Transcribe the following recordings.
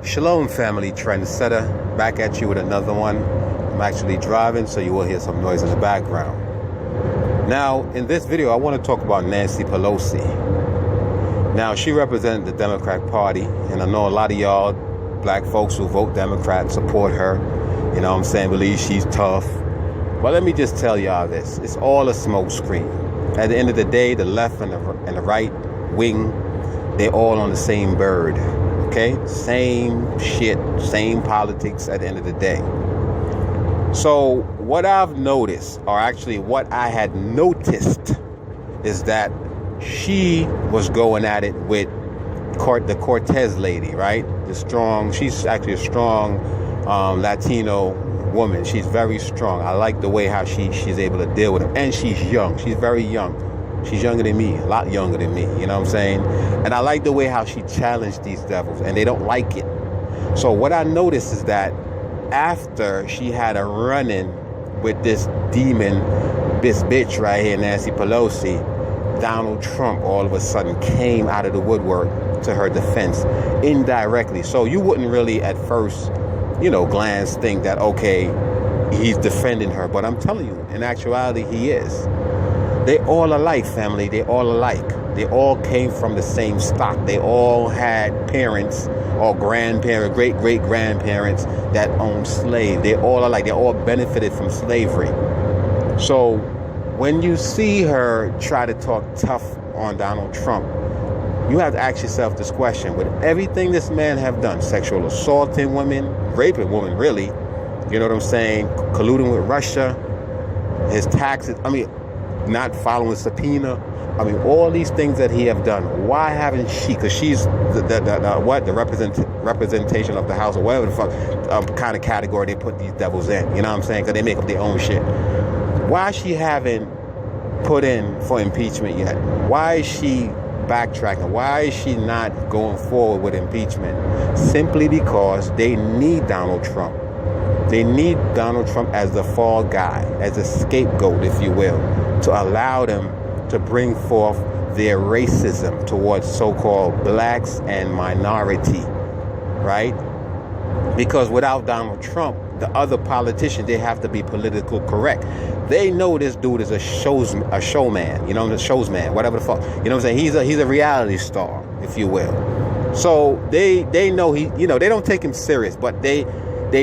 Shalom family trendsetter, back at you with another one. I'm actually driving, so you will hear some noise in the background. Now, in this video, I want to talk about Nancy Pelosi. Now, she represents the Democrat Party, and I know a lot of y'all black folks who vote Democrat support her. You know what I'm saying? Believe she's tough. But let me just tell y'all this. It's all a smoke screen. At the end of the day, the left and the right wing, they're all on the same bird. Okay? Same shit, same politics at the end of the day. So what I've noticed, or actually what I had noticed, is that she was going at it with the Cortez lady, right? She's actually a strong Latino woman. She's very strong. I like the way how she's able to deal with it. And she's young. She's very young. She's younger than me, a lot younger than me, you know what I'm saying? And I like the way how she challenged these devils, and they don't like it. So what I noticed is that after she had a run-in with this demon, this bitch right here, Nancy Pelosi, Donald Trump all of a sudden came out of the woodwork to her defense indirectly. So you wouldn't really at first, glance think that, okay, he's defending her. But I'm telling you, in actuality, he is. They all alike, family. They all alike. They all came from the same stock. They all had parents or grandparents, great-great-grandparents that owned slaves. They all alike. They all benefited from slavery. So when you see her try to talk tough on Donald Trump, you have to ask yourself this question. With everything this man have done, sexual assaulting women, raping women, really, you know what I'm saying, colluding with Russia, his taxes, not following subpoena, all these things that he have done, why haven't she, because she's the representation of the House, or whatever the fuck kind of category they put these devils in, you know what I'm saying, because they make up their own shit. Why she haven't put in for impeachment yet? Why is she backtracking? Why is she not going forward with impeachment? Simply because they need Donald Trump. They need Donald Trump as the fall guy, as a scapegoat, if you will, to allow them to bring forth their racism towards so-called blacks and minority, right? Because without Donald Trump, the other politicians, they have to be political correct. They know this dude is a showman, the showsman, whatever the fuck. You know what I'm saying? He's a reality star, if you will. So they know they don't take him serious, but they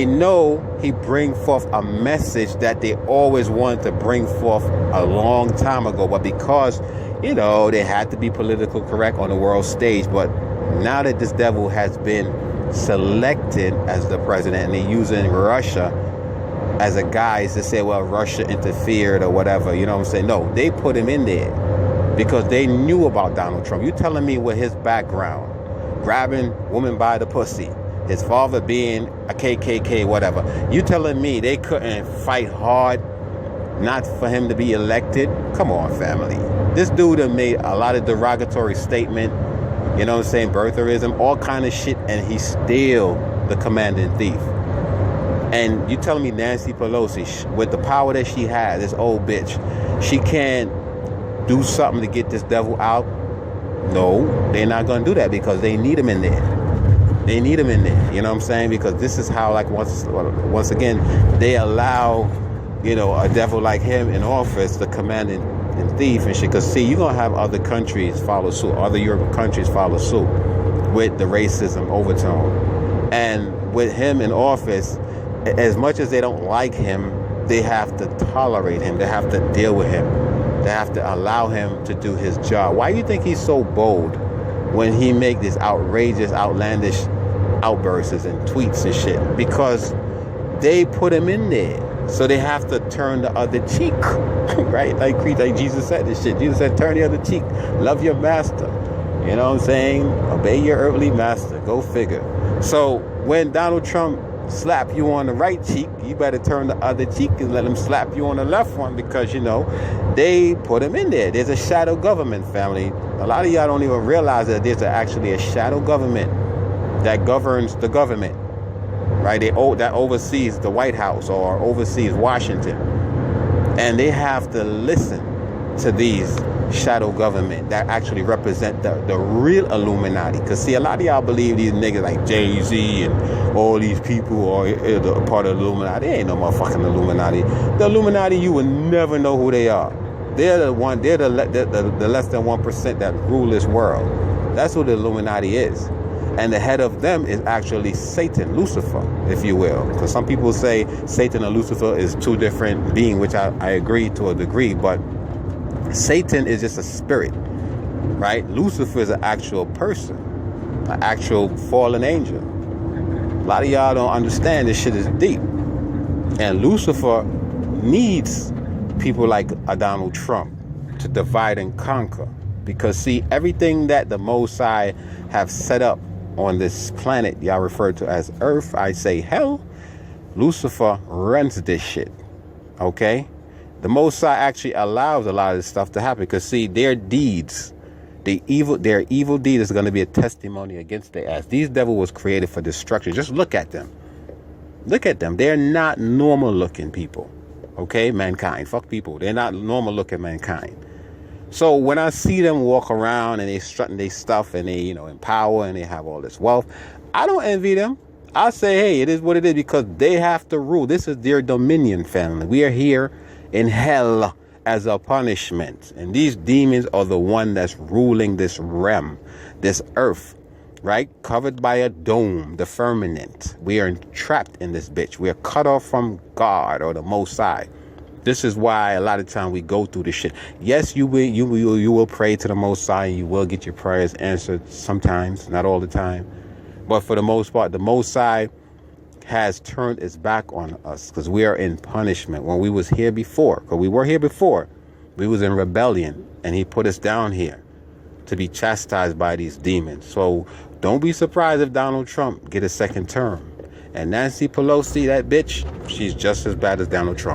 know he bring forth a message that they always wanted to bring forth a long time ago. But because, they had to be political correct on the world stage. But now that this devil has been selected as the president, and they're using Russia as a guise to say, well, Russia interfered or whatever, you know what I'm saying? No, they put him in there because they knew about Donald Trump. You telling me with his background, grabbing women by the pussy, his father being a KKK, whatever. You telling me they couldn't fight hard not for him to be elected? Come on, family. This dude have made a lot of derogatory statement, you know what I'm saying, birtherism, all kind of shit, and he's still the commanding thief. And you telling me Nancy Pelosi, with the power that she has, this old bitch, she can't do something to get this devil out? No, they're not going to do that because they need him in there. They need him in there, you know what I'm saying? Because this is how, once again, they allow, a devil like him in office, the commanding thief and shit. Because, see, you're going to have other countries follow suit, other European countries follow suit with the racism overtone. And with him in office, as much as they don't like him, they have to tolerate him. They have to deal with him. They have to allow him to do his job. Why do you think he's so bold when he make these outrageous, outlandish outbursts and tweets and shit? Because they put him in there. So they have to turn the other cheek, right? Like Jesus said this shit. Jesus said, turn the other cheek. Love your master. You know what I'm saying? Obey your earthly master. Go figure. So when Donald Trump slap you on the right cheek, you better turn the other cheek and let him slap you on the left one because, they put him in there. There's a shadow government, family. A lot of y'all don't even realize that there's actually a shadow government that governs the government, right? That oversees the White House or oversees Washington. And they have to listen to these shadow government that actually represent the real Illuminati. Because see, a lot of y'all believe these niggas like Jay-Z and all these people are part of the Illuminati. They ain't no motherfucking Illuminati. The Illuminati, you will never know who they are. They're the less than 1% that rule this world. That's who the Illuminati is. And the head of them is actually Satan, Lucifer, if you will. Because some people say Satan and Lucifer is two different beings, which I agree to a degree. But Satan is just a spirit, right? Lucifer is an actual person, an actual fallen angel. A lot of y'all don't understand this shit is deep. And Lucifer needs people like a Donald Trump to divide and conquer. Because see, everything that the Most High have set up on this planet, y'all refer to as Earth, I say hell, Lucifer runs this shit, okay? The Most High actually allows a lot of this stuff to happen because see, their deeds, their evil deed is going to be a testimony against their ass. These devils was created for destruction. Just look at them. Look at them. They're not normal looking people, okay? Mankind, fuck people. They're not normal looking mankind. So when I see them walk around and they strutting their stuff and they, in power and they have all this wealth, I don't envy them. I say, hey, it is what it is because they have to rule. This is their dominion, family. We are here in hell as a punishment. And these demons are the one that's ruling this realm, this earth, right? Covered by a dome, the firmament. We are trapped in this bitch. We are cut off from God or the Most High. This is why a lot of time we go through this shit. Yes, you will pray to the Most High and you will get your prayers answered sometimes, not all the time. But for the most part, the Most High has turned its back on us because we are in punishment. When we was here before, because we were here before, we was in rebellion and he put us down here to be chastised by these demons. So don't be surprised if Donald Trump get a second term. And Nancy Pelosi, that bitch, she's just as bad as Donald Trump.